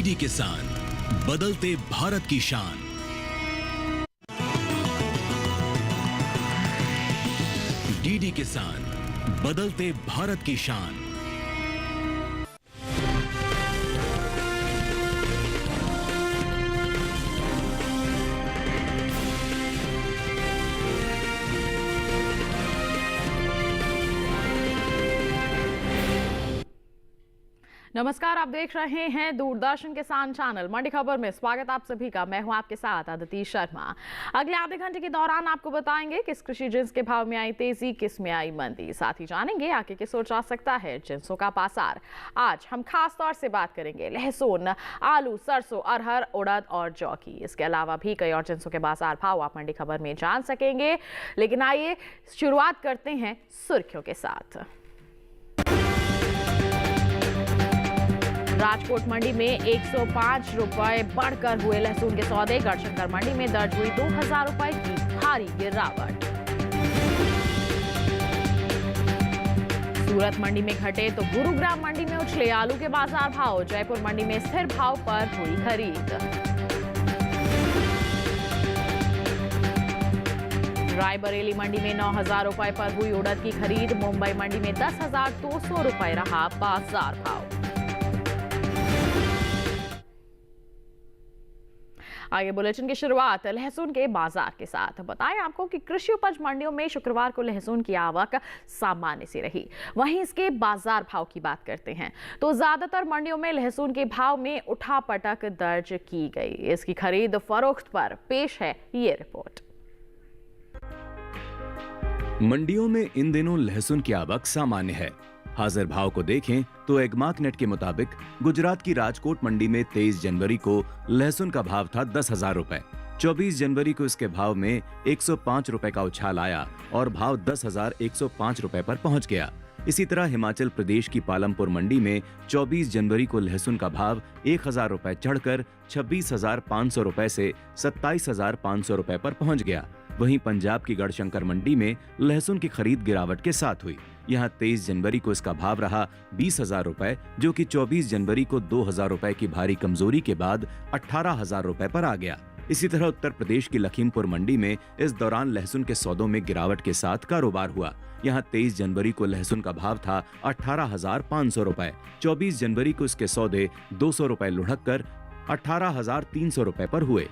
DD किसान, बदलते भारत की शान। डीडी किसान, बदलते भारत की शान। नमस्कार, आप देख रहे हैं दूरदर्शन किसान चैनल। मंडी खबर में स्वागत आप सभी का। मैं हूं आपके साथ अदिति शर्मा। अगले आधे घंटे के दौरान आपको बताएंगे किस कृषि जिन्स के भाव में आई तेजी, किस में आई मंदी। साथ ही जानेंगे आगे किस ओर जा सकता है जिन्सों का बाजार। आज हम खास तौर से बात करेंगे लहसुन, आलू, सरसों, अरहर, उड़द और जौ की। इसके अलावा भी कई और जिन्सों के बाजार भाव आप मंडी खबर में जान सकेंगे। लेकिन आइए शुरुआत करते हैं सुर्खियों के साथ। राजकोट मंडी में 105 रुपए बढ़कर हुए लहसुन के सौदे। गढ़शंकर मंडी में दर्ज हुई 2000 रुपए की भारी गिरावट। सूरत मंडी में घटे तो गुरुग्राम मंडी में उछले आलू के बाजार भाव। जयपुर मंडी में स्थिर भाव पर हुई खरीद। रायबरेली मंडी में 9000 रुपए पर हुई उड़द की खरीद। मुंबई मंडी में 10,200 रुपए रहा बाजार भाव। आगे बुलेटिन की शुरुआत लहसुन के बाजार के साथ। बताएं आपको कि कृषि उपज मंडियों में शुक्रवार को लहसुन की आवक सामान्य सी रही। वहीं इसके बाजार भाव की बात करते हैं तो ज्यादातर मंडियों में लहसुन के भाव में उठापटक दर्ज की गई। इसकी खरीद फरोख्त पर पेश है ये रिपोर्ट। मंडियों में इन दिनों लहसुन की आवक सामान्य है। हाजिर भाव को देखें तो एगमार्क नेट के मुताबिक गुजरात की राजकोट मंडी में 23 जनवरी को लहसुन का भाव था 10,000 रुपए। 24 जनवरी को इसके भाव में 105 रुपए का उछाल आया और भाव 10,105 रुपए पर पहुंच गया। इसी तरह हिमाचल प्रदेश की पालमपुर मंडी में 24 जनवरी को लहसुन का भाव 1,000 रुपए चढ़कर 26,500 रुपए से 27,500 रुपए पर पहुंच गया। वहीं पंजाब की गढ़शंकर मंडी में लहसुन की खरीद गिरावट के साथ हुई। यहां 23 जनवरी को इसका भाव रहा 20,000 रुपए, जो कि 24 जनवरी को 2,000 रुपए की भारी कमजोरी के बाद 18,000 रुपए पर आ गया। इसी तरह उत्तर प्रदेश की लखीमपुर मंडी में इस दौरान लहसुन के सौदों में गिरावट के साथ कारोबार हुआ। यहां 23 जनवरी को लहसुन का भाव था 18,500 रुपए। 24 जनवरी को इसके सौदे 200 रुपए लुढ़क कर 18,300 रुपए पर हुए।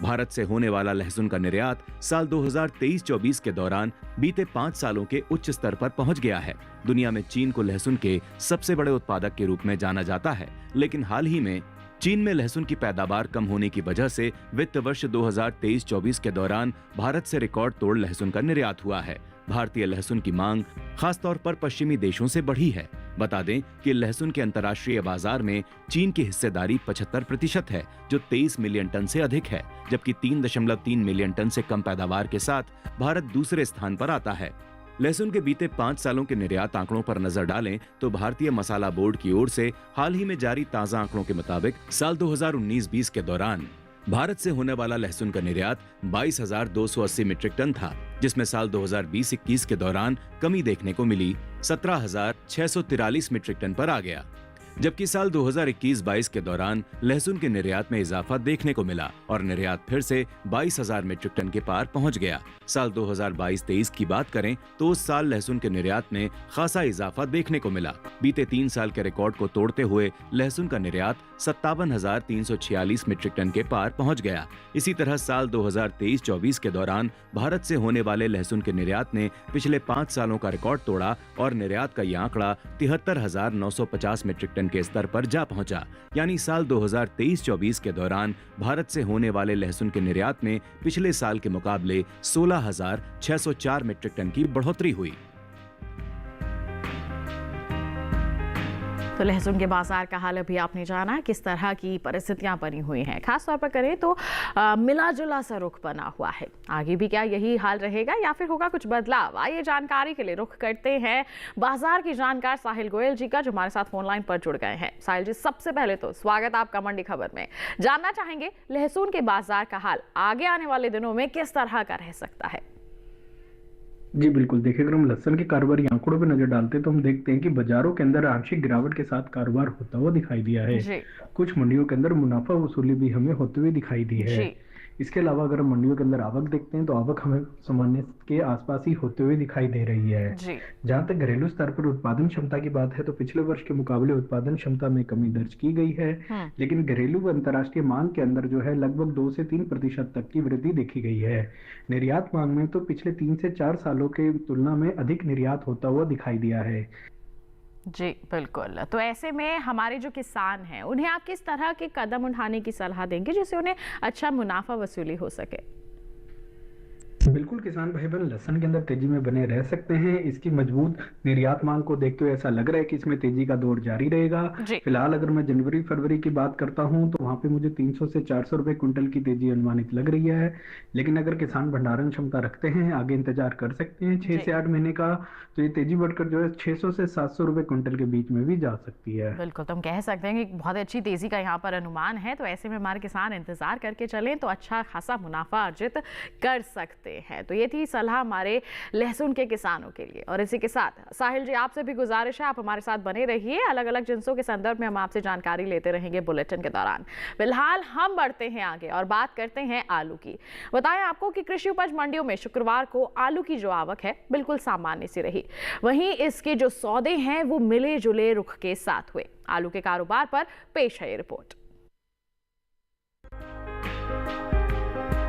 भारत से होने वाला लहसुन का निर्यात साल 2023-24 के दौरान बीते 5 सालों के उच्च स्तर पर पहुंच गया है। दुनिया में चीन को लहसुन के सबसे बड़े उत्पादक के रूप में जाना जाता है, लेकिन हाल ही में चीन में लहसुन की पैदावार कम होने की वजह से वित्त वर्ष 2023-24 के दौरान भारत से रिकॉर्ड तोड़ लहसुन का निर्यात हुआ है। भारतीय लहसुन की मांग खासतौर पर पश्चिमी देशों से बढ़ी है। बता दें कि लहसुन के अंतर्राष्ट्रीय बाजार में चीन की हिस्सेदारी 75% है, जो 23 मिलियन टन से अधिक है, जबकि 3.3 मिलियन टन से कम पैदावार के साथ भारत दूसरे स्थान पर आता है। लहसुन के बीते 5 सालों के निर्यात आंकड़ों पर नजर डालें तो भारतीय मसाला बोर्ड की ओर से हाल ही में जारी ताजा आंकड़ों के मुताबिक साल 2019-20 के दौरान भारत से होने वाला लहसुन का निर्यात 22,280 मीट्रिक टन था, जिसमें साल 2020-21 के दौरान कमी देखने को मिली 17,643 मीट्रिक टन पर आ गया। जबकि साल 2021-22 के दौरान लहसुन के निर्यात में इजाफा देखने को मिला और निर्यात फिर से 22,000 मीट्रिक टन के पार पहुंच गया। साल 2022-23 की बात करें तो उस साल लहसुन के निर्यात में खासा इजाफा देखने को मिला। बीते 3 साल के रिकॉर्ड को तोड़ते हुए लहसुन का निर्यात 57,346 मीट्रिक टन के पार पहुंच गया। इसी तरह साल 2023-24 के दौरान भारत से होने वाले लहसुन के निर्यात ने पिछले 5 सालों का रिकॉर्ड तोड़ा और निर्यात का यह आंकड़ा 73,950 मीट्रिक टन के स्तर पर जा पहुंचा। यानी साल 2023-24 के दौरान भारत से होने वाले लहसुन के निर्यात में पिछले साल के मुकाबले 16,604 मीट्रिक टन की बढ़ोतरी हुई। तो लहसुन के बाजार का हाल अभी आपने जाना, किस तरह की परिस्थितियां बनी हुई हैं। खास तौर पर करें तो मिला जुला सा रुख बना हुआ है। आगे भी क्या यही हाल रहेगा या फिर होगा कुछ बदलाव? आइए जानकारी के लिए रुख करते हैं बाजार की जानकार साहिल गोयल जी का, जो हमारे साथ फोन लाइन पर जुड़ गए हैं। साहिल जी, सबसे पहले तो स्वागत आपका मंडी खबर में। जानना चाहेंगे लहसुन के बाजार का हाल आगे आने वाले दिनों में किस तरह का रह सकता है? जी बिल्कुल, देखिए अगर हम लहसुन के कारोबारी आंकड़ों पे नज़र डालते हैं तो हम देखते हैं कि बाज़ारों के अंदर आंशिक गिरावट के साथ कारोबार होता हुआ दिखाई दिया है। जी। कुछ मंडियों के अंदर मुनाफ़ा वसूली भी हमें होते हुए दिखाई दी है। जी। इसके अलावा अगर हम मंडियों के अंदर आवक देखते हैं तो आवक हमें सामान्य के आसपास ही होते हुए दिखाई दे रही है। जी। जहाँ तक घरेलू स्तर पर उत्पादन क्षमता की बात है तो पिछले वर्ष के मुकाबले उत्पादन क्षमता में कमी दर्ज की गई है, हम्म। लेकिन घरेलू व अंतर्राष्ट्रीय मांग के अंदर जो है लगभग 2 से 3% तक की वृद्धि देखी गई है। निर्यात मांग में तो पिछले 3 से 4 सालों के तुलना में अधिक निर्यात होता हुआ दिखाई दिया है। जी बिल्कुल। तो ऐसे में हमारे जो किसान हैं उन्हें आप किस तरह के कदम उठाने की सलाह देंगे जिससे उन्हें अच्छा मुनाफा वसूली हो सके? बिल्कुल, किसान भाई-बहन लहसुन के अंदर तेजी में बने रह सकते हैं। इसकी मजबूत निर्यात मांग को देखते हुए ऐसा लग रहा है कि इसमें तेजी का दौर जारी रहेगा। जी। फिलहाल अगर मैं जनवरी-फरवरी की बात करता हूं तो वहां पे मुझे 300 से 400 रुपए क्विंटल की तेजी अनुमानित लग रही है। लेकिन अगर किसान भंडारण क्षमता रखते हैं, आगे इंतजार कर सकते हैं 6 जी से 8 महीने का, तो ये तेजी बढ़कर जो है 600 से 700 रुपए क्विंटल के बीच में भी जा सकती है। बिल्कुल। तो हम कह सकते हैं कि बहुत अच्छी तेजी का यहाँ पर अनुमान है, तो ऐसे में हमारे किसान इंतजार करके चलें तो अच्छा खासा मुनाफा अर्जित कर सकते हैं। तो ये थी सलाह हमारे लहसुन के किसानों के लिए। और इसी के साथ साहिल जी, आपसे भी गुजारिश है आप हमारे साथ बने रहिए। अलग अलग जिनसों के संदर्भ में हम आपसे जानकारी लेते रहेंगे बुलेटिन के दौरान। फिलहाल हम बढ़ते हैं आगे और बात करते हैं आलू की। बताएं आपको कि कृषि उपज मंडियों में शुक्रवार को आलू की जो आवक है बिल्कुल सामान्य सी रही। वहीं इसके जो सौदे हैं वो मिले जुले रुख के साथ हुए। आलू के कारोबार पर पेश है ये रिपोर्ट।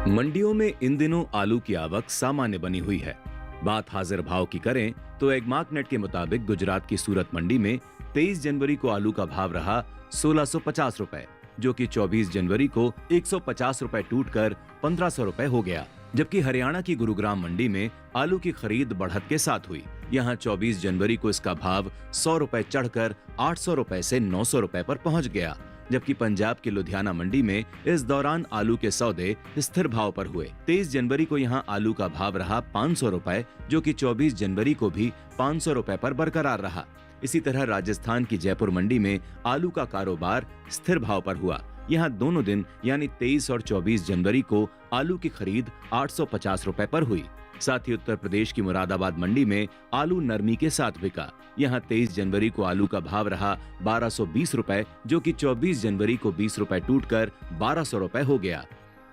मंडियों में इन दिनों आलू की आवक सामान्य बनी हुई है। बात हाजिर भाव की करें तो एगमार्क नेट के मुताबिक गुजरात की सूरत मंडी में 23 जनवरी को आलू का भाव रहा 1650 रुपए, जो कि 24 जनवरी को 150 रुपए टूटकर 1500 रुपए हो गया। जबकि हरियाणा की गुरुग्राम मंडी में आलू की खरीद बढ़त के साथ हुई। यहाँ 24 जनवरी को इसका भाव 100 रुपए चढ़कर 800 रुपए से 900 रुपए पर पहुंच गया। जबकि पंजाब की लुधियाना मंडी में इस दौरान आलू के सौदे स्थिर भाव पर हुए। 23 जनवरी को यहाँ आलू का भाव रहा 500 रुपए, जो कि 24 जनवरी को भी 500 रुपए पर बरकरार रहा। इसी तरह राजस्थान की जयपुर मंडी में आलू का कारोबार स्थिर भाव पर हुआ। यहाँ दोनों दिन यानी 23 और 24 जनवरी को आलू की खरीद 850 रुपए पर हुई। साथ ही उत्तर प्रदेश की मुरादाबाद मंडी में आलू नरमी के साथ बिका। यहाँ 23 जनवरी को आलू का भाव रहा 1220 रुपए, जो कि 24 जनवरी को 20 रुपए टूटकर 1200 रुपए हो गया।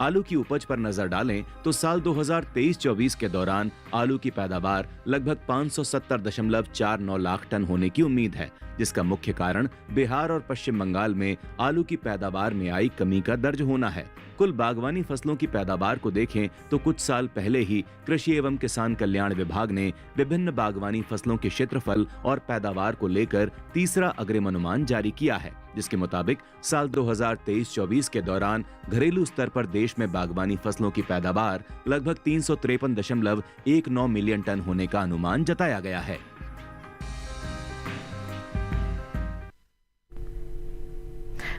आलू की उपज पर नजर डालें तो साल 2023-24 के दौरान आलू की पैदावार लगभग 570.49 लाख टन होने की उम्मीद है, जिसका मुख्य कारण बिहार और पश्चिम बंगाल में आलू की पैदावार में आई कमी का दर्ज होना है। कुल बागवानी फसलों की पैदावार को देखें तो कुछ साल पहले ही कृषि एवं किसान कल्याण विभाग ने विभिन्न बागवानी फसलों के क्षेत्रफल और पैदावार को लेकर तीसरा अग्रिम अनुमान जारी किया है, जिसके मुताबिक साल 2023-24 के दौरान घरेलू स्तर पर देश में बागवानी फसलों की पैदावार लगभग 353.19 मिलियन टन होने का अनुमान जताया गया है।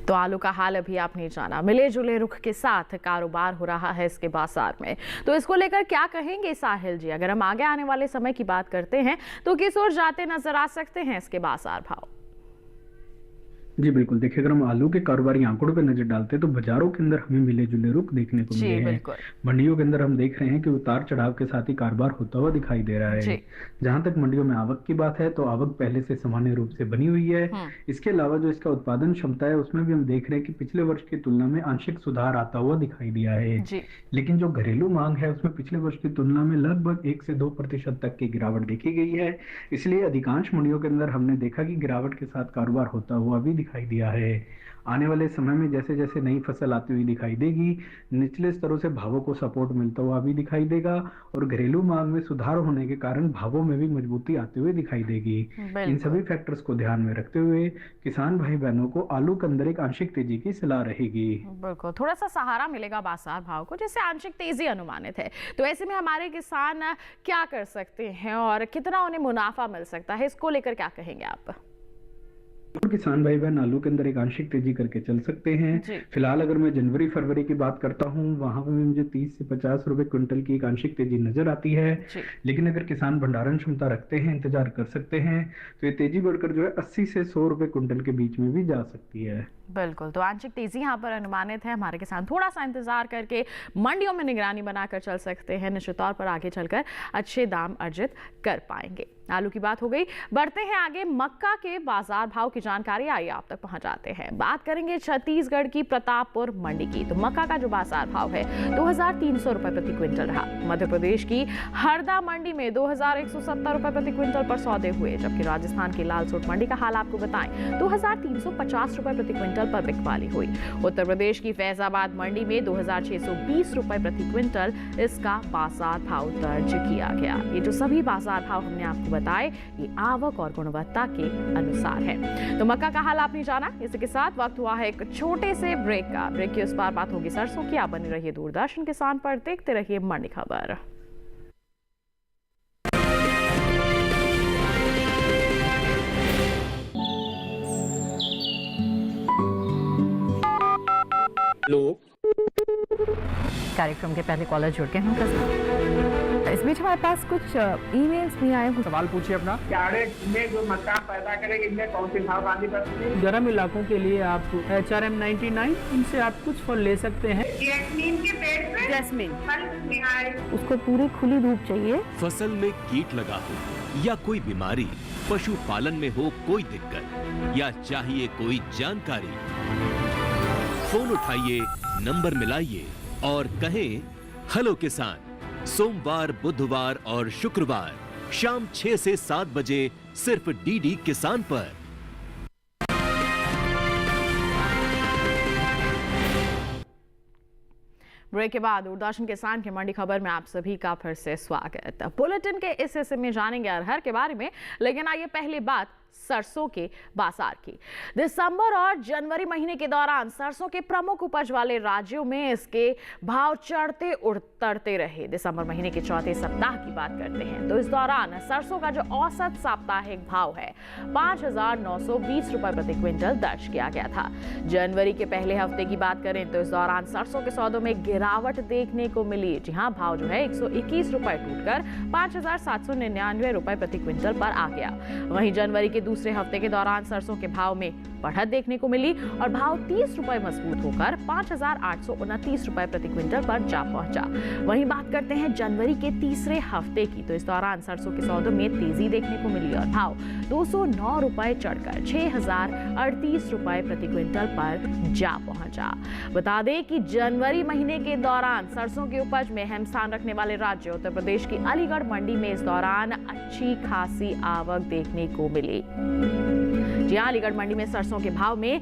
तो आलू का हाल अभी आपने जाना। मिले जुले रुख के साथ कारोबार हो रहा है इसके बाजार में। तो इसको लेकर क्या कहेंगे साहिल जी? अगर हम आगे आने वाले समय की बात करते हैं तो किस ओर जाते नजर आ सकते हैं इसके बाजार भाव? जी बिल्कुल, देखिए अगर हम आलू के कारोबारी आंकड़ों पर नजर डालते हैं तो बाजारों के अंदर हमें मिले जुले रुख देखने को मिले हैं। मंडियों के अंदर हम देख रहे हैं कि उतार चढ़ाव के साथ ही कारोबार होता हुआ दिखाई दे रहा है। जहां तक मंडियों में आवक की बात है तो आवक पहले से सामान्य रूप से बनी हुई है। इसके अलावा जो इसका उत्पादन क्षमता है उसमें भी हम देख रहे हैं कि पिछले वर्ष की तुलना में आंशिक सुधार आता हुआ दिखाई दिया है। लेकिन जो घरेलू मांग है उसमें पिछले वर्ष की तुलना में लगभग 1 से 2% तक की गिरावट देखी गई है। इसलिए अधिकांश मंडियों के अंदर हमने देखा कि गिरावट के साथ कारोबार होता हुआ भी दिखाई दिया है। आने वाले समय में जैसे जैसे नई फसल आती हुई दिखाई देगी, निचले स्तरों से भावों को सपोर्ट मिलता हुआ भी दिखाई देगा और घरेलू मांग में सुधार होने के कारण भावों में भी मजबूती आते हुए दिखाई देगी। इन सभी फैक्टर्स को ध्यान में रखते हुए किसान भाई बहनों को आलू के अंदर एक आंशिक तेजी की सलाह रहेगी। बिल्कुल, थोड़ा सा सहारा मिलेगा बाजार भाव को, जिससे आंशिक तेजी अनुमानित है। तो ऐसे में हमारे किसान क्या कर सकते हैं और कितना उन्हें मुनाफा मिल सकता है, इसको लेकर क्या कहेंगे आप? और किसान भाई बहन आलू के अंदर एक आंशिक तेजी करके चल सकते हैं। फिलहाल अगर मैं जनवरी फरवरी की बात करता हूं, वहां पे मुझे 30 से 50 रुपए क्विंटल की एक आंशिक तेजी नजर आती है। लेकिन अगर किसान भंडारण क्षमता रखते हैं, इंतजार कर सकते हैं, तो ये तेजी बढ़कर जो है 80 से 100 रुपए क्विंटल के बीच में भी जा सकती है। बिल्कुल, तो आंशिक तेजी यहाँ पर अनुमानित है। हमारे किसान थोड़ा सा इंतजार करके मंडियों में निगरानी बनाकर चल सकते हैं। निश्चित तौर पर आगे चलकर अच्छे दाम अर्जित कर पाएंगे। आलू की बात हो गई, बढ़ते हैं आगे। मक्का के बाजार भाव की जानकारी आइए आप तक पहुंचाते हैं। बात करेंगे छत्तीसगढ़ की प्रतापपुर मंडी की। तो मक्का का जो बाजार भाव है 2300 रुपए प्रति क्विंटल रहा। मध्य प्रदेश की हरदा मंडी में 2170 रुपए प्रति क्विंटल पर सौदे हुए, जबकि राजस्थान की लालसोट मंडी का हाल आपको बताएं 2350 रुपए प्रति क्विंटल पर बिकवाली हुई। उत्तर प्रदेश की फैजाबाद मंडी में 2620 रुपए प्रति क्विंटल इसका बाजार भाव दर्ज किया गया। ये जो सभी बाजार भाव हमने आपको बताए, ये आवक और गुणवत्ता के अनुसार है। तो मक्का का हाल आपने जाना। इसी के साथ वक्त हुआ है एक छोटे से ब्रेक का। ब्रेक के उस पार बात होगी सरसों की। आप बने रहिए दूरदर्शन किसान पर, देखते रहिए मंडी खबर। कार्यक्रम के पहले कॉलर जुड़ के हम इस बीच हमारे पास कुछ ईमेल्स भी आए हैं। सवाल पूछिए अपना। में जो मक्का पैदा करेंगे, इनमें कौन सी भाव आनी पड़ती है? गर्म इलाकों के लिए आप HRM 99 इनसे आप कुछ फल ले सकते हैं। जैस्मीन के पेड़ पे जैस्मीन उसको पूरी खुली धूप चाहिए। फसल में कीट लगा हो या कोई बीमारी, पशुपालन में हो कोई दिक्कत या चाहिए कोई जानकारी, फोन उठाइए, नंबर मिलाइए और कहें हेलो किसान। सोमवार, बुधवार और शुक्रवार शाम 6 से 7 बजे सिर्फ डीडी किसान पर। ब्रेक के बाद दूरदर्शन किसान की मंडी खबर में आप सभी का फिर से स्वागत। बुलेटिन के इस हिस्से में जानेंगे अरहर के बारे में, लेकिन आइए पहली बात सरसों के बाजार की। दिसंबर और जनवरी महीने के दौरान सरसों के प्रमुख उपज वाले राज्यों में इसके भाव चढ़ते उतरते रहे। दिसंबर महीने के चौथे सप्ताह की बात करते हैं तो इस दौरान सरसों का जो औसत साप्ताहिक भाव है 5920 रुपए प्रति क्विंटल दर्ज किया गया था। जनवरी के पहले हफ्ते की बात करें तो इस दौरान सरसों के सौदों में गिरावट देखने को मिली। जी हां, भाव जो है 121 रुपए टूटकर 5799 रुपए प्रति क्विंटल पर आ गया। वहीं जनवरी के दूसरे हफ्ते के दौरान सरसों के भाव में बढ़त देखने को मिली और भाव 30 रुपए मजबूत होकर 5829 रुपए प्रति क्विंटल पर जा पहुंचा। वहीं बात करते हैं जनवरी के तीसरे हफ्ते की तो इस दौरान सरसों के सौदों में तेजी देखने को मिली और भाव 209 रुपए चढ़कर 6038 रुपए प्रति क्विंटल पर जा पहुंचा। बता दें कि जनवरी महीने के दौरान सरसों की उपज में अहम स्थान रखने वाले राज्य उत्तर प्रदेश की अलीगढ़ मंडी में इस दौरान अच्छी खासी आवक देखने को मिली। जी हां, अलीगढ़ मंडी में सरसों के भाव में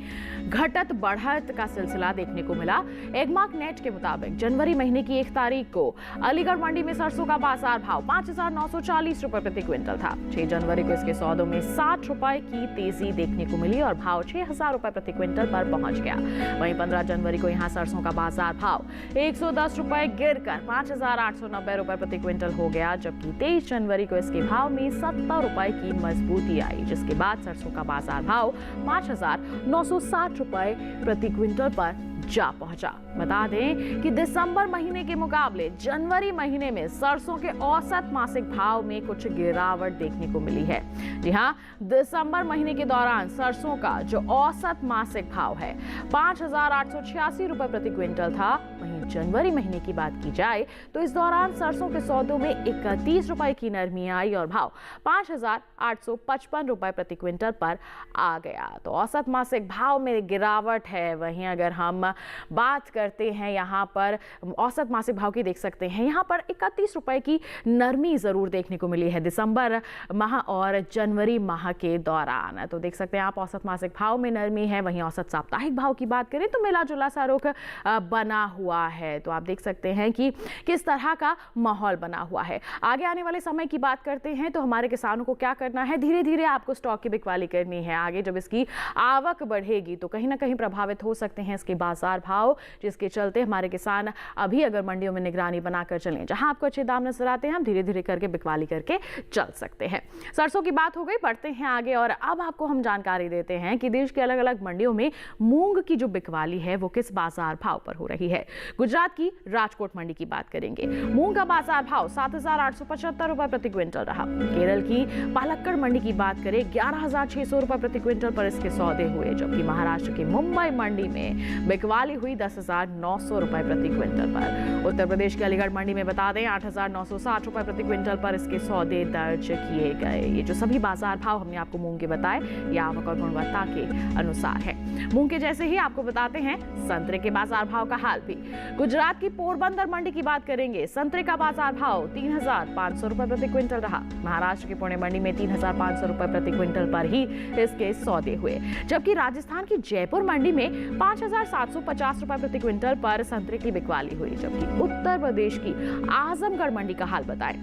घटत बढ़त का सिलसिला देखने को मिला। एगमार्क नेट के मुताबिक जनवरी महीने की 1 तारीख को अलीगढ़ मंडी में सरसों का बाजार भाव 5940 रुपए प्रति क्विंटल था। 6 जनवरी को इसके सौदों में 60 रुपए की तेजी देखने को मिली और भाव 6000 रुपए प्रति क्विंटल पर पहुंच गया। वहीं 15 जनवरी को यहां सरसों का बाजार भाव 110 रुपए गिरकर 5890 रुपए प्रति क्विंटल हो गया, जबकि 23 जनवरी को इसके भाव में 70 रुपए की मजबूती आई, जिसके बाद सरसों का बाजार भाव 5960 रुपए प्रति क्विंटल पर जा पहुंचा। बता दें कि दिसंबर महीने के मुकाबले जनवरी महीने में सरसों के औसत मासिक भाव में कुछ गिरावट देखने को मिली है। जी हां, दिसंबर महीने के दौरान सरसों का जो औसत मासिक भाव है 5886 रुपए प्रति क्विंटल था। वहीं जनवरी महीने की बात की जाए तो इस दौरान सरसों के सौदों में 31 रुपए की नरमी आई और भाव 5855 रुपए प्रति क्विंटल पर आ गया। तो औसत मासिक भाव में गिरावट है। वहीं अगर हम बात करते हैं यहाँ पर औसत मासिक भाव की, देख सकते हैं यहाँ पर 31 रुपए की नरमी जरूर देखने को मिली है दिसंबर माह और जनवरी माह के दौरान। तो देख सकते हैं आप औसत मासिक भाव में नरमी है। वहीं औसत साप्ताहिक भाव की बात करें तो मिला जुला सा रुख बना हुआ है। तो आप देख सकते हैं कि किस तरह का माहौल बना हुआ है। आगे आने वाले समय की बात करते हैं तो हमारे किसानों को क्या करना है, धीरे धीरे आपको स्टॉक की बिकवाली करनी है। आगे जब इसकी आवक बढ़ेगी तो कहीं ना कहीं प्रभावित हो सकते हैं इसके बाजार बाजार भाव, जिसके चलते हमारे किसान अभी अगर मंडियों में निगरानी बनाकर चलें, जहां आपको अच्छे दाम नजर आते हैं, हम धीरे धीरे करके बिकवाली करके चल सकते हैं। सरसों की बात हो गई, बढ़ते हैं आगे और अब आपको हम जानकारी देते हैं कि देश के अलग अलग मंडियों में मूंग की जो बिकवाली है वो किस बाजार भाव पर हो रही है। गुजरात की राजकोट मंडी की बात करेंगे। मूंग का बाजार भाव 7,875 रुपए प्रति क्विंटल रहा। केरल की पालक्कड़ मंडी की बात करें 11,600 रुपए प्रति क्विंटल पर इसके सौदे हुए, जबकि महाराष्ट्र की मुंबई मंडी में बिकवाली हुई 10,900 रुपए प्रति क्विंटल पर। उत्तर प्रदेश की अलीगढ़ मंडी में बता दें 8,960 रुपए प्रति क्विंटल पर इसके सौदे दर्ज किए गए। ये जो सभी बाजार भाव हमने आपको मूंग के बताए, ये आवक और गुणवत्ता के अनुसार है। मूंग के जैसे ही आपको बताते हैं संतरे के बाजार भाव का हाल भी। गुजरात की पोरबंदर मंडी की बात करेंगे। संतरे का बाजार भाव 3,500 रुपए प्रति क्विंटल रहा। महाराष्ट्र की पुणे मंडी में 3,500 रुपए प्रति क्विंटल पर ही इसके सौदे हुए, जबकि राजस्थान की जयपुर मंडी में 5,750 रुपए प्रति क्विंटल पर संतरे की बिकवाली हुई। जबकि उत्तर प्रदेश की आजमगढ़ मंडी का हाल बताएं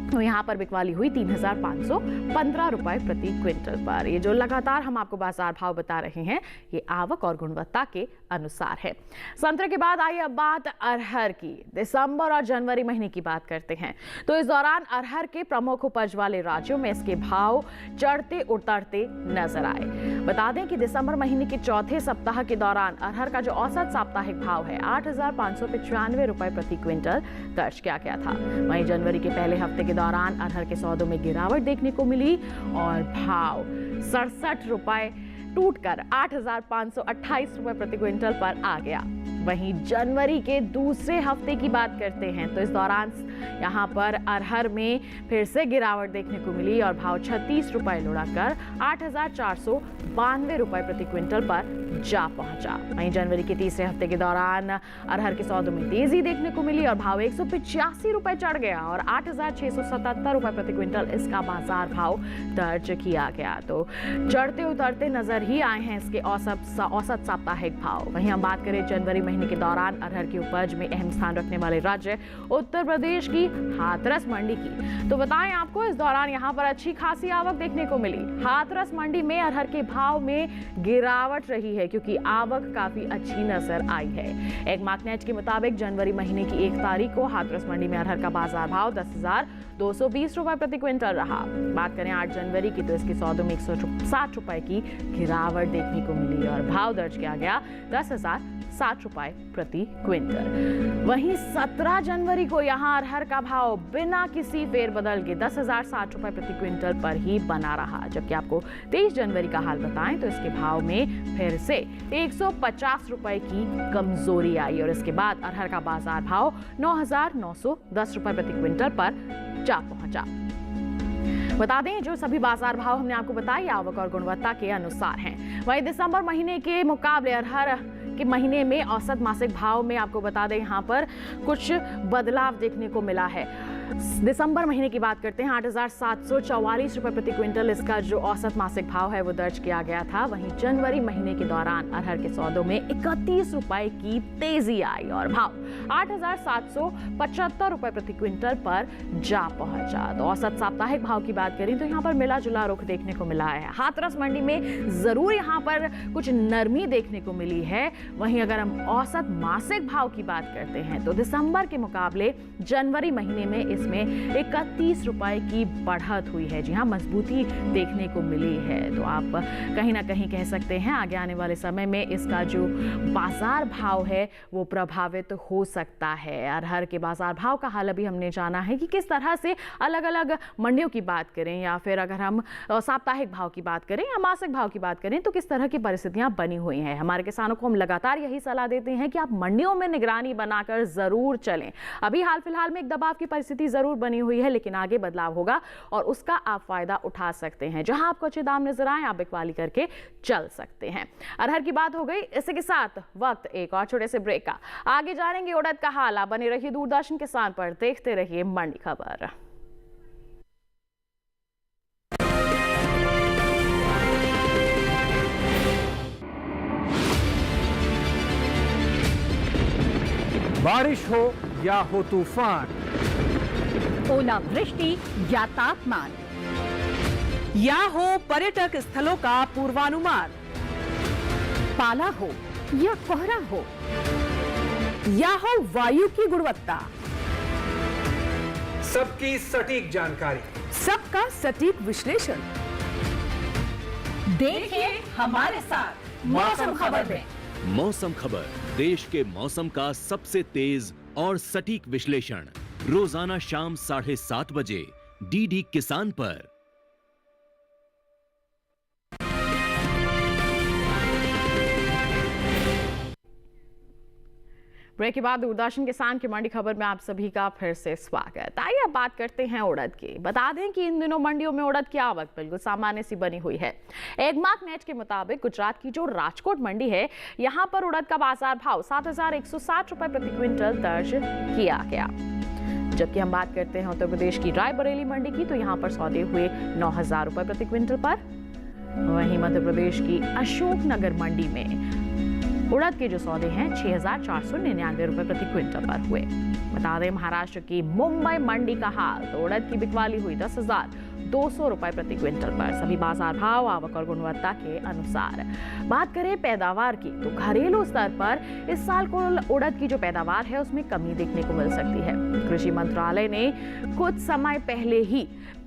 तो यहाँ पर बिकवाली हुई 3,515 रुपए प्रति क्विंटल पर। ये जो लगातार हम आपको बाजार भाव बता रहे हैं, ये आवक और गुणवत्ता के अनुसार है। संतरे के बाद आइए अब बात अरहर की। दिसंबर और जनवरी महीने की बात करते हैं तो इस दौरान अरहर के प्रमुख उपज वाले राज्यों में इसके भाव चढ़ते उतरते नजर आए। बता दें कि दिसंबर महीने के चौथे सप्ताह के दौरान अरहर का जो औसत साप्ताहिक भाव है 8,595 रुपए प्रति क्विंटल दर्ज किया गया था। वहीं जनवरी के पहले हफ्ते के दौरान अरहर के सौदों में गिरावट देखने को मिली और भाव 67 रुपए टूटकर 8,528 रुपए प्रति क्विंटल पर आ गया। वहीं जनवरी के दूसरे हफ्ते की बात करते हैं तो इस दौरान यहाँ पर अरहर में फिर से गिरावट देखने को मिली और भाव 36 रुपए लुढ़कर 8,492 रुपए प्रति क्विंटल पर जा पहुंचा। वहीं जनवरी के तीसरे हफ्ते के दौरान अरहर के सौदों में तेजी देखने को मिली और भाव 185 रुपए चढ़ गया और 8,677 रुपए प्रति क्विंटल इसका बाजार भाव दर्ज किया गया। तो चढ़ते उतरते नजर ही आए हैं इसके औसत साप्ताहिक भाव। वहीं हम बात करें जनवरी महीने के दौरान अरहर की उपज में अहम स्थान रखने वाले राज्य उत्तर प्रदेश की हाथरस मंडी की, तो बताएं आपको इस दौरान यहां पर अच्छी खासी आवक देखने को मिली। हाथरस मंडी में अरहर के भाव में गिरावट रही है क्योंकि आवक काफी अच्छी नजर आई है। एक मार्कनेट के मुताबिक जनवरी महीने की 1 तारीख को हाथरस मंडी में अरहर का बाजार भाव 10,220 रुपए प्रति क्विंटल रहा। बात करें 8 जनवरी की तो इसके सौदों में 160 रुपए की गिरावट देखने को मिली और भाव दर्ज किया गया 10,060 रुपए प्रति क्विंटल। वहीं 17 जनवरी को यहां अरहर का भाव बिना किसी फेरबदल के 10,060 रुपए प्रति क्विंटल पर ही बना रहा। जबकि आपको 23 जनवरी का हाल बताएं तो इसके भाव में फिर से 150 रुपए की कमजोरी आई और इसके बाद अरहर का बाजार भाव 9,910 रुपए प्रति क्विंटल पर जा पहुंचा। बता दें जो सभी बाजार भाव हमने आपको बताए आवक और गुणवत्ता के अनुसार हैं। वहीं दिसंबर महीने के मुकाबले अरहर के महीने में औसत मासिक भाव में आपको बता दें यहाँ पर कुछ बदलाव देखने को मिला है। दिसंबर महीने की बात करते हैं 8,744 रुपए प्रति क्विंटल इसका जो औसत मासिक भाव है वो दर्ज किया गया था। वहीं जनवरी महीने के दौरान अरहर के सौदों में 31 रुपए की तेजी आई और भाव 8,775 रुपए प्रति क्विंटल पर जा पहुंचा। तो औसत साप्ताहिक भाव की बात करें तो यहाँ पर मिला जुला रुख देखने को मिला है। हाथरस मंडी में जरूर यहाँ पर कुछ नरमी देखने को मिली है। वहीं अगर हम औसत मासिक भाव की बात करते हैं तो दिसंबर के मुकाबले जनवरी महीने में इसमें 31 रुपए की बढ़त हुई है। जी हाँ, मजबूती देखने को मिली है। तो आप कहीं ना कहीं कह सकते हैं आगे आने वाले समय में इसका जो बाजार भाव है वो प्रभावित हो सकता है। अरहर के बाजार भाव का हाल अभी हमने जाना है कि किस तरह से अलग अलग मंडियों की बात करें या फिर अगर हम साप्ताहिक भाव की बात करें या मासिक भाव की बात करें तो किस तरह की परिस्थितियां बनी हुई हैं। हमारे किसानों को हम लगातार यही सलाह देते हैं कि आप मंडियों में निगरानी बनाकर जरूर चलें। अभी हाल फिलहाल में एक दबाव की परिस्थिति जरूर बनी हुई है लेकिन आगे बदलाव होगा और उसका आप फायदा उठा सकते हैं। जहां आपको अच्छे दाम नजर आए आप बिकवाली करके चल सकते हैं। अरहर की बात हो गई। इसी के साथ वक्त एक और छोटे से ब्रेक का। आगे जानेंगे उड़द का हाल। आप बने रहिए दूरदर्शन किसान पर, देखते रहिए मंडी खबर। बारिश हो या हो तूफान, ओलावृष्टि या तापमान, या हो पर्यटक स्थलों का पूर्वानुमान, पाला हो या कोहरा हो या हो वायु की गुणवत्ता, सबकी सटीक जानकारी, सबका सटीक विश्लेषण। देखिए हमारे साथ मौसम खबर में। मौसम खबर, देश के मौसम का सबसे तेज और सटीक विश्लेषण, रोजाना शाम 7:30 बजे डीडी किसान पर। ब्रेक के बाद दूरदर्शन किसान की मंडी खबर में आप सभी का फिर से स्वागत। आइए अब बात करते हैं उड़द की। बता दें कि इन दिनों मंडियों में उड़द की आवक बिल्कुल सामान्य सी बनी हुई है। एगमार्क नेट के मुताबिक गुजरात की जो राजकोट मंडी है, यहां पर उड़द का बाजार भाव 7,160 रुपए प्रति क्विंटल दर्ज किया गया। जबकि हम बात करते हैं उत्तर प्रदेश की रायबरेली मंडी की, तो यहाँ पर सौदे हुए 9,000 रुपए प्रति क्विंटल पर। वहीं मध्य प्रदेश की अशोकनगर मंडी में उड़द के जो सौदे हैं 6,499 रुपए प्रति क्विंटल पर हुए। बता दें महाराष्ट्र की मुंबई मंडी का हाल, तो उड़द की बिकवाली हुई 10,200 रुपए प्रति क्विंटल पर। सभी बाजार भाव आवक और गुणवत्ता के अनुसार। बात करें पैदावार की, तो घरेलू स्तर पर इस साल को उड़द की जो पैदावार है उसमें कमी देखने को मिल सकती है। कृषि मंत्रालय ने कुछ समय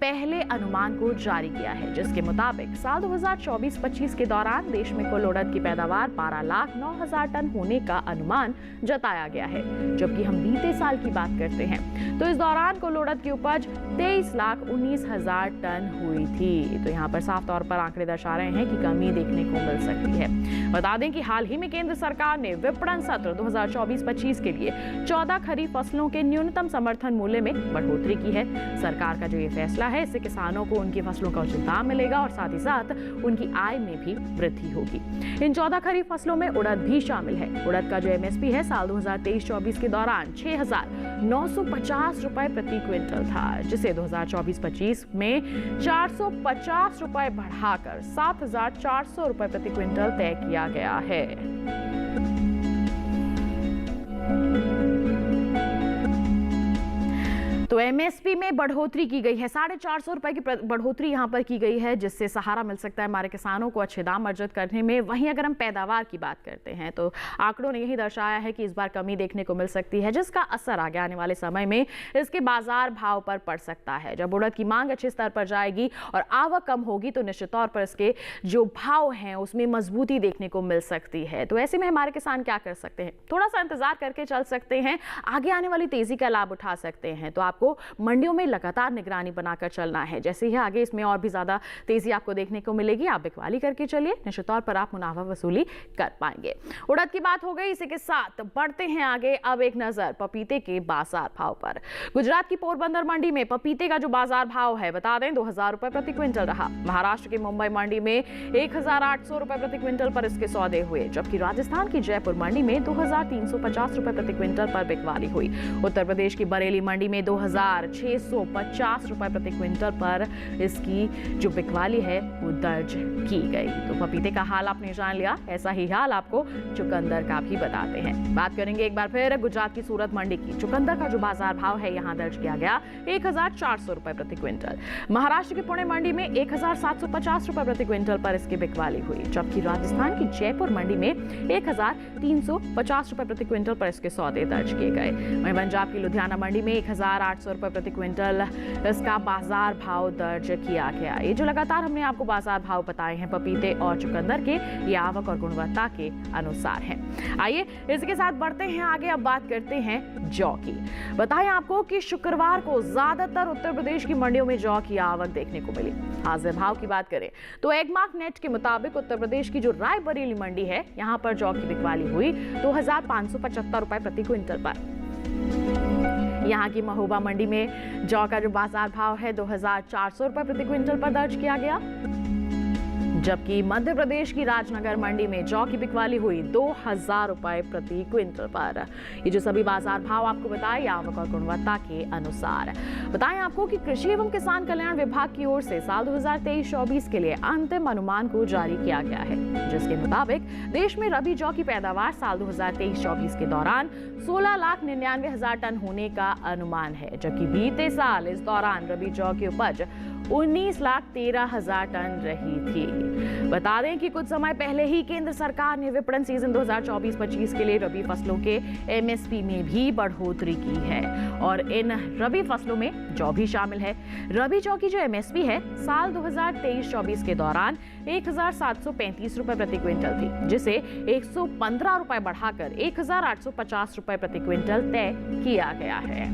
पहले अनुमान को जारी किया है, जिसके मुताबिक साल 2024-25 के दौरान देश में कुल उड़द की पैदावार 12,09,000 टन होने का अनुमान जताया गया है। जबकि हम बीते साल की बात करते हैं, तो इस दौरान कुल उड़द की उपज 23,19,000 टन हुई थी। तो यहाँ पर साफ तौर पर आंकड़े दर्शा रहे हैं कि कमी देखने को मिल सकती है। बता दें कि हाल ही में केंद्र सरकार ने विपणन सत्र 2024-25 के लिए 14 खरीफ फसलों के न्यूनतम समर्थन मूल्य में बढ़ोतरी की है। सरकार का जो ये फैसला है, इससे किसानों को उनकी फसलों का उचित दाम मिलेगा और साथ ही साथ उनकी आय में भी वृद्धि होगी। इन 14 खरीफ फसलों में उड़द भी शामिल है। उड़द का जो एमएसपी है साल 2023-24 के दौरान 6,950 रुपए प्रति क्विंटल था, जिसे 2024-25 में 450 रुपए बढ़ाकर 7,400 रुपए प्रति क्विंटल तय किया गया है। तो एमएसपी में बढ़ोतरी की गई है, 450 रुपए की बढ़ोतरी यहां पर की गई है, जिससे सहारा मिल सकता है हमारे किसानों को अच्छे दाम अर्जित करने में। वहीं अगर हम पैदावार की बात करते हैं, तो आंकड़ों ने यही दर्शाया है कि इस बार कमी देखने को मिल सकती है, जिसका असर आगे आने वाले समय में इसके बाजार भाव पर पड़ सकता है। जब उड़द की मांग अच्छे स्तर पर जाएगी और आवक कम होगी, तो निश्चित तौर पर इसके जो भाव हैं उसमें मजबूती देखने को मिल सकती है। तो ऐसे में हमारे किसान क्या कर सकते हैं? थोड़ा सा इंतजार करके चल सकते हैं, आगे आने वाली तेजी का लाभ उठा सकते हैं। तो आपको मंडियों में लगातार निगरानी बनाकर चलना है। जैसे ही आगे इसमें और भी ज्यादा तेजी आपको देखने को मिलेगी, आप बिकवाली करके चलिए, निश्चित तौर पर आप मुनाफा वसूली कर पाएंगे। उड़द की बात हो गई, इसी के साथ बढ़ते हैं आगे। अब एक नजर पपीते के बाजार भाव पर। गुजरात की पोरबंदर मंडी में पपीते का जो बाजार भाव है, बता दें 2,000 रुपए प्रति क्विंटल रहा। महाराष्ट्र की मुंबई मंडी में 1,800 रुपए प्रति क्विंटल पर इसके सौदे हुए, जबकि राजस्थान की जयपुर मंडी में 2,350 रुपए प्रति क्विंटल पर बिकवाली हुई। उत्तर प्रदेश की बरेली मंडी में 2,650 रुपए प्रति क्विंटल पर इसकी जो बिकवाली है वो दर्ज की गई। तो पपीते का हाल आपने जान लिया, ऐसा ही हाल आपको चुकंदर का भी बताते हैं। बात करेंगे एक बार फिर गुजरात की सूरत मंडी की। चुकंदर का जो बाजार भाव है यहां दर्ज किया गया 1,400 रुपए प्रति क्विंटल। महाराष्ट्र की पुणे मंडी में 1,750 रुपए प्रति क्विंटल पर इसकी बिकवाली हुई, जबकि राजस्थान की जयपुर मंडी में 1,350 रुपए प्रति क्विंटल पर इसके सौदे दर्ज किए गए। वहीं पंजाब की लुधियाना मंडी में 1,800 रुपए प्रति क्विंटल इसका बाजार भाव दर्ज किया गया। ये जो लगातार हमने आपको बाजार भाव बताए हैं पपीते और चुकंदर के, ये आवक और गुणवत्ता के अनुसार हैं। आइए इसके साथ बढ़ते हैं आगे। अब बात करते हैं जौ की। बताएं आपको कि शुक्रवार को ज्यादातर उत्तर प्रदेश की मंडियों में जौ की आवक देखने को मिली। हाजिर भाव की बात करें तो एगमार्क नेट के मुताबिक उत्तर प्रदेश की जो रायबरेली मंडी है, यहां पर जौ की बिकवाली हुई 2,575 रुपए प्रति क्विंटल पर। यहाँ की महोबा मंडी में जौ का जो बाजार भाव है 2,400 रुपए प्रति क्विंटल पर दर्ज किया गया, जबकि मध्य प्रदेश की राजनगर मंडी में जौ की बिकवाली हुई 2,000 रुपए प्रति क्विंटल पर। ये जो सभी बाजार भाव आपको बताए आवक और गुणवत्ता के अनुसार। बताएं आपको कि कृषि एवं किसान कल्याण विभाग की ओर से साल 2023-24 के लिए अंतिम अनुमान को जारी किया गया है, जिसके मुताबिक देश में रबी जौ की पैदावार साल 2023-24 के दौरान 16,99,000 टन होने का अनुमान है, जबकि बीते साल इस दौरान रबी जौ की उपज 19,13,000 टन रही थी। बता दें कि कुछ समय पहले ही केंद्र सरकार ने विपणन सीजन 2024-25 के लिए रबी फसलों के एमएसपी में भी बढ़ोतरी की है और इन रबी फसलों में जौ भी शामिल है। रबी जौ की जो एमएसपी है साल 2023-24 के दौरान 1,735 रुपए प्रति क्विंटल थी, जिसे 115 रुपए बढ़ाकर 1,850 रुपए प्रति क्विंटल तय किया गया है।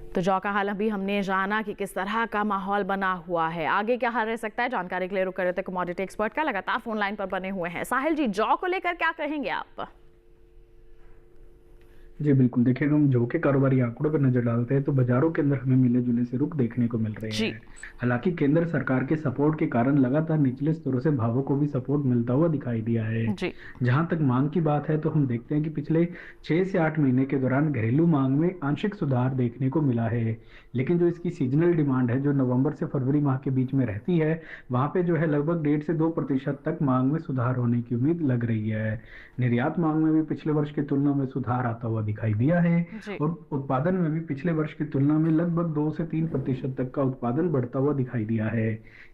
तो जौ का हाल अभी हमने जाना कि किस तरह का माहौल बना हुआ है, आगे क्या हाल रह सकता है, जानकारी के लिए रुक कर रहे थे कमोडिटी एक्सपर्ट का लगातार फोन लाइन पर बने हुए हैं। साहिल जी, जौ को लेकर क्या कहेंगे आप? जी बिल्कुल, देखिए हम जौ के कारोबारी आंकड़ों पर नजर डालते हैं तो बाजारों के अंदर हमें मिले जुले से रुख देखने को मिल रहे हैं। हालांकि केंद्र सरकार के सपोर्ट के कारण लगातार निचले स्तरों से भावों को भी सपोर्ट मिलता हुआ दिखाई दिया है। जहां तक मांग की बात है तो हम देखते हैं कि पिछले 6 से 8 महीने के दौरान घरेलू मांग में आंशिक सुधार देखने को मिला है, लेकिन जो इसकी सीजनल डिमांड है जो नवंबर से फरवरी माह के बीच में रहती है, वहां पे जो है लगभग 1.5 से 2% तक मांग में सुधार होने की उम्मीद लग रही है। निर्यात मांग में भी पिछले वर्ष की तुलना में सुधार आता हुआ दिखाई दिया है और उत्पादन में भी पिछले वर्ष की तुलना में लगभग 2 से 3% तक का उत्पादन बढ़ता हुआ दिखाई दिया है।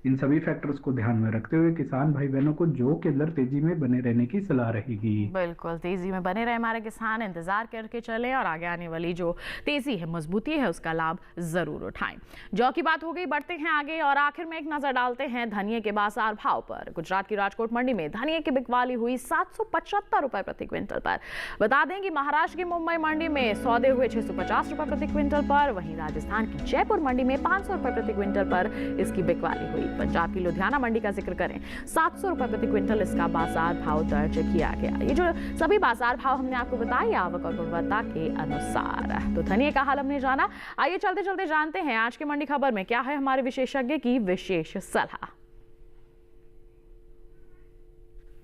इन सभी फैक्टर्स को ध्यान में रखते हुए किसान भाई बहनों को जौ के अंदर तेजी में बने रहने की सलाह रहेगी। बिल्कुल, तेजी में बने रहे हमारे किसान, इंतजार करके चले और आगे आने वाली जो तेजी है, मजबूती है, उसका लाभ जरूर उठाएं। जौ की बात हो गई, बढ़ते हैं आगे और आखिर में एक नजर डालते हैं धनिये के बाजार भाव पर। गुजरात की राजकोट मंडी में धनिये की बिकवाली हुई 775 रुपए प्रति क्विंटल पर। बता दें कि महाराष्ट्र की मुंबई मंडी में सौदे हुए 650 रुपए प्रति क्विंटल पर, वहीं राजस्थान की जयपुर मंडी में 500 रुपए प्रति क्विंटल पर इसकी बिकवाली हुई। पंजाब की लुधियाना मंडी का जिक्र करें, 700 रुपए प्रति क्विंटल इसका बाजार भाव दर्ज किया गया। ये जो सभी बाजार भाव हमने आपको बताए आवक और गुणवत्ता के अनुसार। तो धनिये का हाल हमने जाना, आइए चलते चलते जानते हैं आज की मंडी खबर में क्या है हमारे विशेषज्ञ की विशेष सलाह।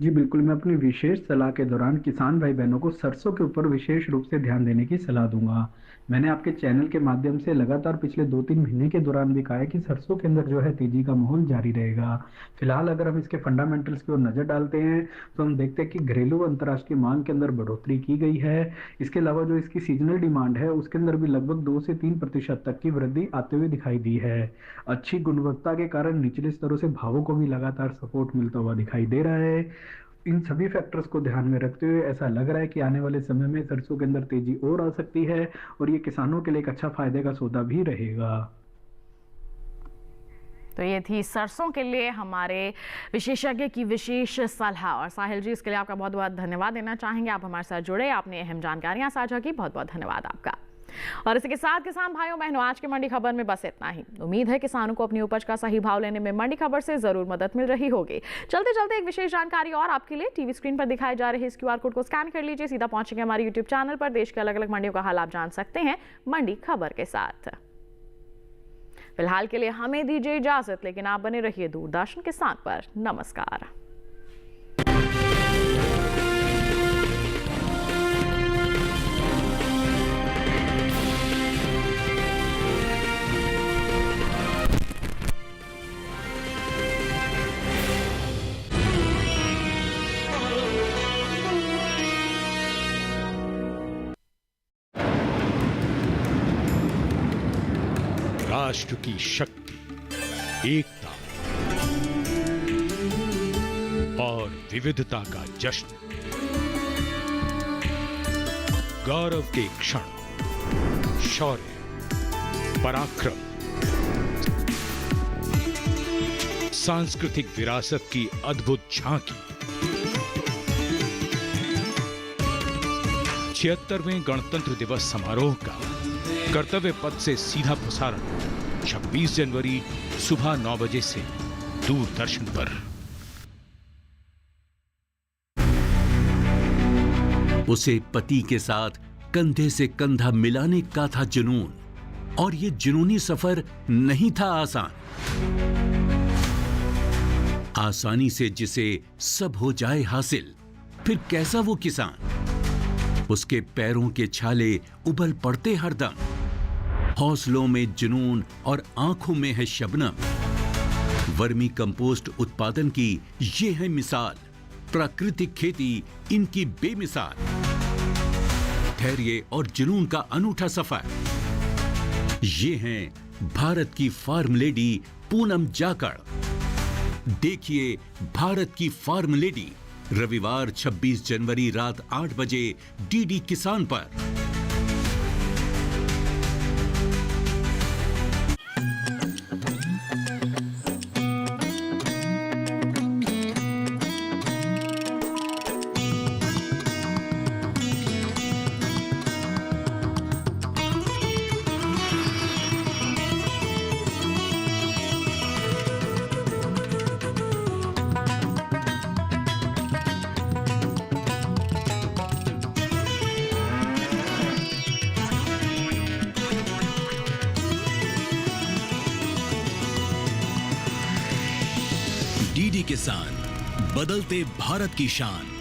जी बिल्कुल, मैं अपनी विशेष सलाह के दौरान किसान भाई बहनों को सरसों के ऊपर विशेष रूप से ध्यान देने की सलाह दूंगा। मैंने आपके चैनल के माध्यम से लगातार पिछले 2-3 महीने के दौरान भी कहा है कि सरसों के अंदर जो है तेजी का माहौल जारी रहेगा। फिलहाल अगर हम इसके फंडामेंटल्स की ओर नजर डालते हैं तो हम देखते हैं कि घरेलू अंतर्राष्ट्रीय मांग के अंदर बढ़ोतरी की गई है। इसके अलावा जो इसकी सीजनल डिमांड है उसके अंदर भी लगभग 2 से 3% तक की वृद्धि आते हुए दिखाई दी है। अच्छी गुणवत्ता के कारण निचले स्तरों से भावों को भी लगातार सपोर्ट मिलता हुआ दिखाई दे रहा है। इन सभी फैक्टर्स को ध्यान में रखते हुए ऐसा लग रहा है कि आने वाले समय में सरसों के अंदर तेजी और आ सकती है और ये किसानों के लिए एक अच्छा फायदे का सौदा भी रहेगा। तो ये थी सरसों के लिए हमारे विशेषज्ञ की विशेष सलाह। और साहिल जी, इसके लिए आपका बहुत बहुत धन्यवाद देना चाहेंगे। आप हमारे साथ जुड़े, आपने अहम जानकारियां साझा की, बहुत बहुत धन्यवाद आपका। और इसी के साथ किसान भाइयों बहनों, आज की मंडी खबर में बस इतना ही। उम्मीद है किसानों को अपनी उपज का सही भाव लेने में मंडी खबर से जरूर मदद मिल रही होगी। चलते चलते एक विशेष जानकारी और आपके लिए, टीवी स्क्रीन पर दिखाए जा रहे इस QR कोड को स्कैन कर लीजिए, सीधा पहुंचेंगे हमारे यूट्यूब चैनल पर। देश के अलग अलग मंडियों का हाल आप जान सकते हैं मंडी खबर के साथ। फिलहाल के लिए हमें दीजिए इजाजत, लेकिन आप बने रहिए दूरदर्शन किसान पर। नमस्कार। राष्ट्र की शक्ति, एकता और विविधता का जश्न, गौरव के क्षण, शौर्य, पराक्रम, सांस्कृतिक विरासत की अद्भुत झांकी। 76वें गणतंत्र दिवस समारोह का कर्तव्य पथ से सीधा प्रसारण 26 जनवरी सुबह 9 बजे से दूरदर्शन पर। उसे पति के साथ कंधे से कंधा मिलाने का था जुनून, और ये जुनूनी सफर नहीं था आसान। आसानी से जिसे सब हो जाए हासिल, फिर कैसा वो किसान। उसके पैरों के छाले उबल पड़ते हरदम, हौसलों में जुनून और आंखों में है शबनम। वर्मी कंपोस्ट उत्पादन की ये है मिसाल, प्राकृतिक खेती इनकी बेमिसाल। धैर्य और जुनून का अनूठा सफर। ये हैं भारत की फार्म लेडी पूनम जाखड़। देखिए भारत की फार्म लेडी रविवार 26 जनवरी रात 8 बजे डीडी किसान पर। डीडी किसान, बदलते भारत की शान।